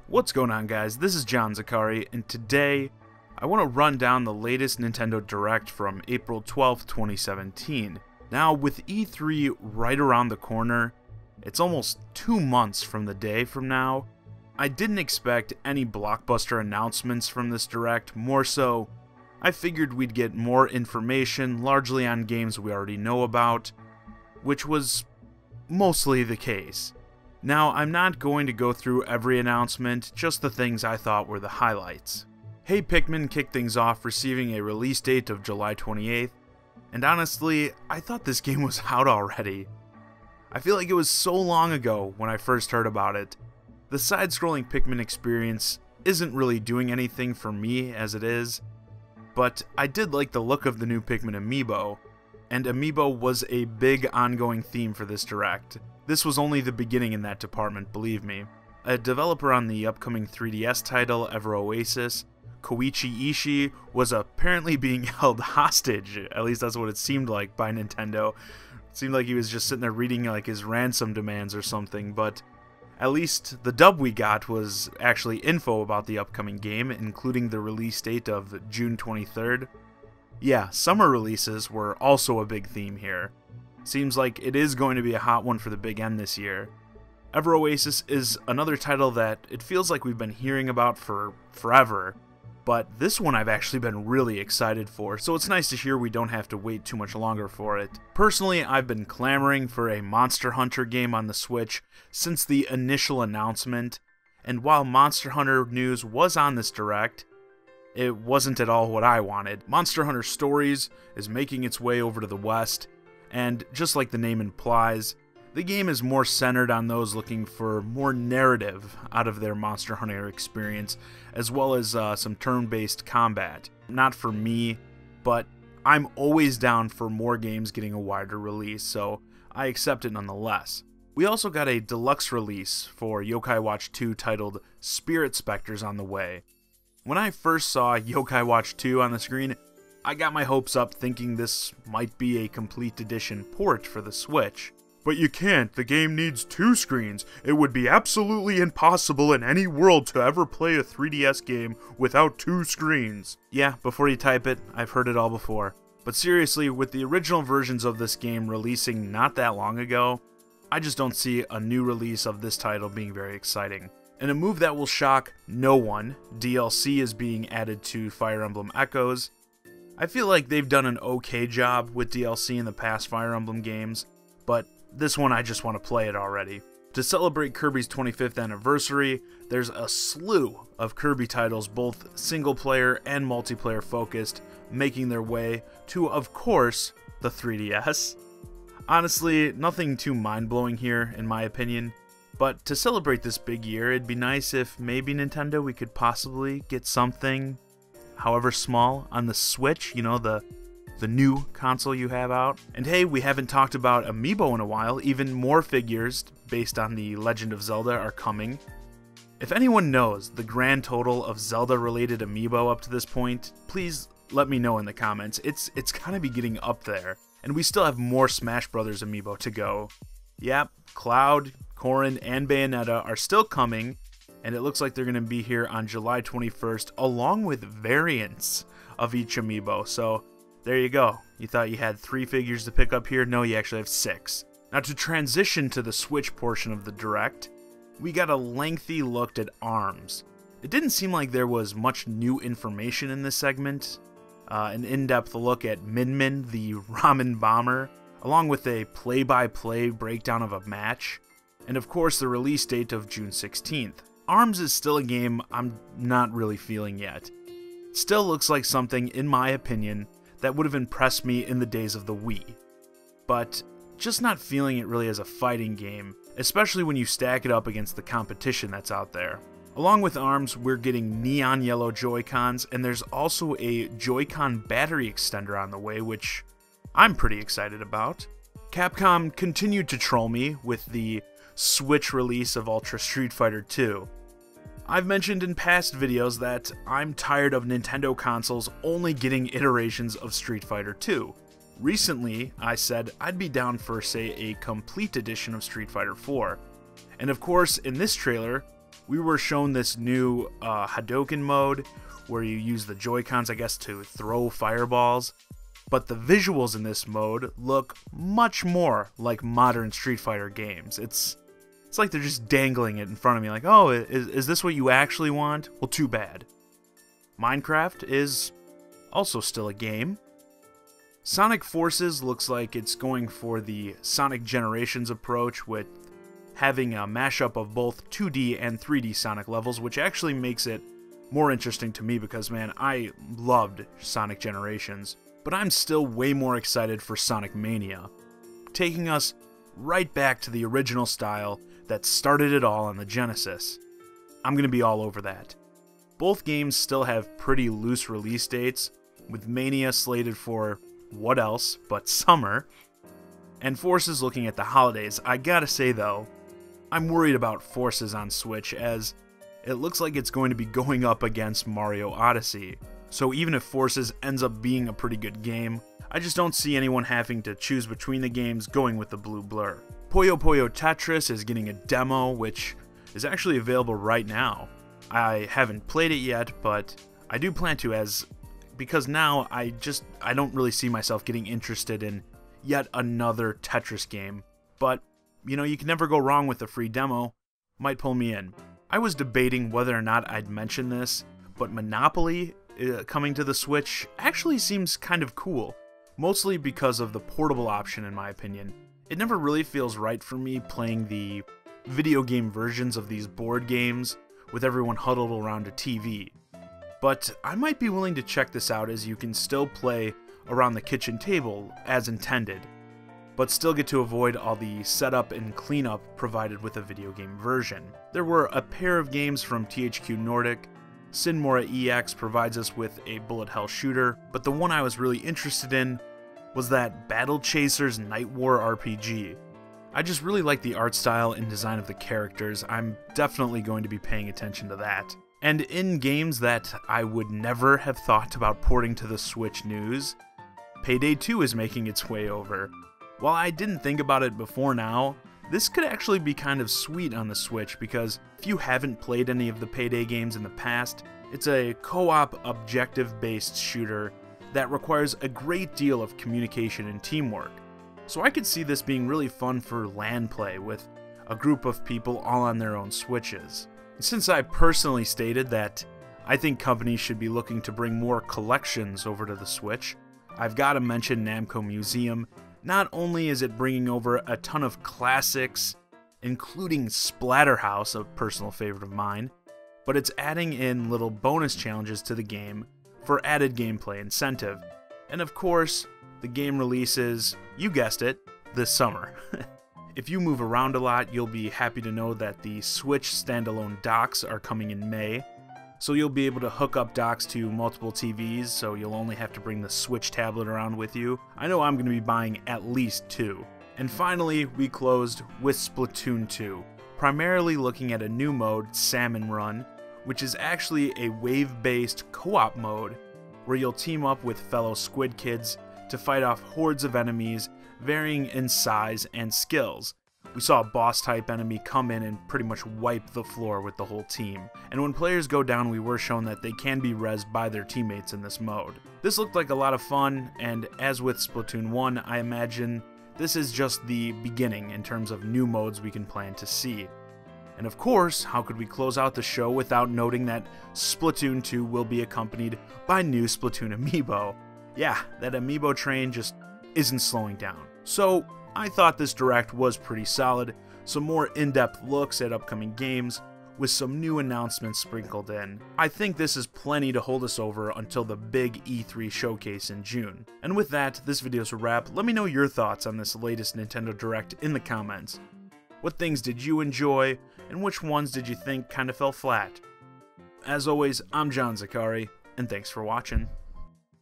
What's going on, guys? This is John Zaccari, and today I want to run down the latest Nintendo Direct from April 12th, 2017. Now, with E3 right around the corner, it's almost 2 months from the day from now. I didn't expect any blockbuster announcements from this Direct, more so I figured we'd get more information, largely on games we already know about, which was mostly the case. Now, I'm not going to go through every announcement, just the things I thought were the highlights. Hey Pikmin kicked things off, receiving a release date of July 28th, and honestly, I thought this game was out already. I feel like it was so long ago when I first heard about it. The side-scrolling Pikmin experience isn't really doing anything for me as it is, but I did like the look of the new Pikmin amiibo, and amiibo was a big ongoing theme for this Direct. This was only the beginning in that department, believe me. A developer on the upcoming 3DS title, Ever Oasis, Koichi Ishii, was apparently being held hostage, at least that's what it seemed like, by Nintendo. It seemed like he was just sitting there reading like his ransom demands or something, but at least the dub we got was actually info about the upcoming game, including the release date of June 23rd. Yeah, summer releases were also a big theme here. Seems like it is going to be a hot one for the big end this year. Ever Oasis is another title that it feels like we've been hearing about for forever, but this one I've actually been really excited for, so it's nice to hear we don't have to wait too much longer for it. Personally, I've been clamoring for a Monster Hunter game on the Switch since the initial announcement, and while Monster Hunter news was on this Direct, it wasn't at all what I wanted. Monster Hunter Stories is making its way over to the West, and just like the name implies, the game is more centered on those looking for more narrative out of their Monster Hunter experience, as well as some turn-based combat. Not for me, but I'm always down for more games getting a wider release, so I accept it nonetheless. We also got a deluxe release for Yokai Watch 2 titled Spirit Specters on the way. When I first saw Yokai Watch 2 on the screen, I got my hopes up thinking this might be a complete edition port for the Switch. But you can't, the game needs 2 screens. It would be absolutely impossible in any world to ever play a 3DS game without 2 screens. Yeah, before you type it, I've heard it all before. But seriously, with the original versions of this game releasing not that long ago, I just don't see a new release of this title being very exciting. In a move that will shock no one, DLC is being added to Fire Emblem Echoes. I feel like they've done an okay job with DLC in the past Fire Emblem games, but this one I just want to play it already. To celebrate Kirby's 25th anniversary, there's a slew of Kirby titles, both single-player and multiplayer focused, making their way to, of course, the 3DS. Honestly, nothing too mind-blowing here, in my opinion, but to celebrate this big year, it'd be nice if maybe Nintendo we could possibly get something, however small, on the Switch, you know, the new console you have out. And hey, we haven't talked about Amiibo in a while. Even more figures based on the Legend of Zelda are coming. If anyone knows the grand total of Zelda-related Amiibo up to this point, please let me know in the comments. It's gotta be getting up there. And we still have more Smash Bros. Amiibo to go. Yep, Cloud, Corrin, and Bayonetta are still coming, and it looks like they're going to be here on July 21st, along with variants of each amiibo. So, there you go. You thought you had 3 figures to pick up here? No, you actually have 6. Now, to transition to the Switch portion of the Direct, we got a lengthy look at ARMS. It didn't seem like there was much new information in this segment. An in-depth look at Min Min, the ramen bomber, along with a play-by-play breakdown of a match, and of course the release date of June 16th. ARMS is still a game I'm not really feeling yet. Still looks like something, in my opinion, that would have impressed me in the days of the Wii. But just not feeling it really as a fighting game, especially when you stack it up against the competition that's out there. Along with ARMS, we're getting neon yellow Joy-Cons, and there's also a Joy-Con battery extender on the way, which I'm pretty excited about. Capcom continued to troll me with the Switch release of Ultra Street Fighter 2. I've mentioned in past videos that I'm tired of Nintendo consoles only getting iterations of Street Fighter 2. Recently, I said I'd be down for, say, a complete edition of Street Fighter 4. And of course, in this trailer, We were shown this new Hadouken mode, where you use the Joy-Cons, I guess, to throw fireballs. But the visuals in this mode look much more like modern Street Fighter games. It's like they're just dangling it in front of me, like, oh, is this what you actually want? Well, too bad. Minecraft is also still a game. Sonic Forces looks like it's going for the Sonic Generations approach, with having a mashup of both 2D and 3D Sonic levels, which actually makes it more interesting to me because, man, I loved Sonic Generations. But I'm still way more excited for Sonic Mania, taking us right back to the original style that started it all on the Genesis. I'm going to be all over that. Both games still have pretty loose release dates, with Mania slated for what else but summer, and Forces looking at the holidays. I gotta say though, I'm worried about Forces on Switch, as it looks like it's going to be going up against Mario Odyssey. So even if Forces ends up being a pretty good game, I just don't see anyone having to choose between the games going with the blue blur. Puyo Puyo Tetris is getting a demo, which is actually available right now. I haven't played it yet, but I do plan to, because now I don't really see myself getting interested in yet another Tetris game. But, you know, you can never go wrong with a free demo. Might pull me in. I was debating whether or not I'd mention this, but Monopoly coming to the Switch actually seems kind of cool, mostly because of the portable option in my opinion. It never really feels right for me playing the video game versions of these board games with everyone huddled around a TV. But I might be willing to check this out, as you can still play around the kitchen table as intended, but still get to avoid all the setup and cleanup provided with a video game version. There were a pair of games from THQ Nordic. Sinmora EX provides us with a bullet hell shooter, but the one I was really interested in was that Battle Chasers Nightwar RPG. I just really like the art style and design of the characters. I'm definitely going to be paying attention to that. And in games that I would never have thought about porting to the Switch news, Payday 2 is making its way over. While I didn't think about it before now, this could actually be kind of sweet on the Switch, because if you haven't played any of the Payday games in the past, it's a co-op objective-based shooter that requires a great deal of communication and teamwork. So I could see this being really fun for LAN play with a group of people all on their own Switches. Since I personally stated that I think companies should be looking to bring more collections over to the Switch, I've got to mention NAMCO Museum. Not only is it bringing over a ton of classics, including Splatterhouse, a personal favorite of mine, but it's adding in little bonus challenges to the game for added gameplay incentive. And of course, the game releases, you guessed it, this summer. If you move around a lot, you'll be happy to know that the Switch standalone docks are coming in May. So you'll be able to hook up docks to multiple TVs, so you'll only have to bring the Switch tablet around with you. I know I'm going to be buying at least 2. And finally, we closed with Splatoon 2, primarily looking at a new mode, Salmon Run, which is actually a wave-based co-op mode where you'll team up with fellow Squid Kids to fight off hordes of enemies varying in size and skills. We saw a boss-type enemy come in and pretty much wipe the floor with the whole team. And when players go down, we were shown that they can be rezzed by their teammates in this mode. This looked like a lot of fun, and as with Splatoon 1, I imagine this is just the beginning in terms of new modes we can plan to see. And of course, how could we close out the show without noting that Splatoon 2 will be accompanied by new Splatoon amiibo. Yeah, that amiibo train just isn't slowing down. So, I thought this direct was pretty solid, some more in-depth looks at upcoming games, with some new announcements sprinkled in. I think this is plenty to hold us over until the big E3 showcase in June. And with that, this video's a wrap. Let me know your thoughts on this latest Nintendo Direct in the comments. What things did you enjoy, and which ones did you think kinda fell flat? As always, I'm John Zaccari, and thanks for watching.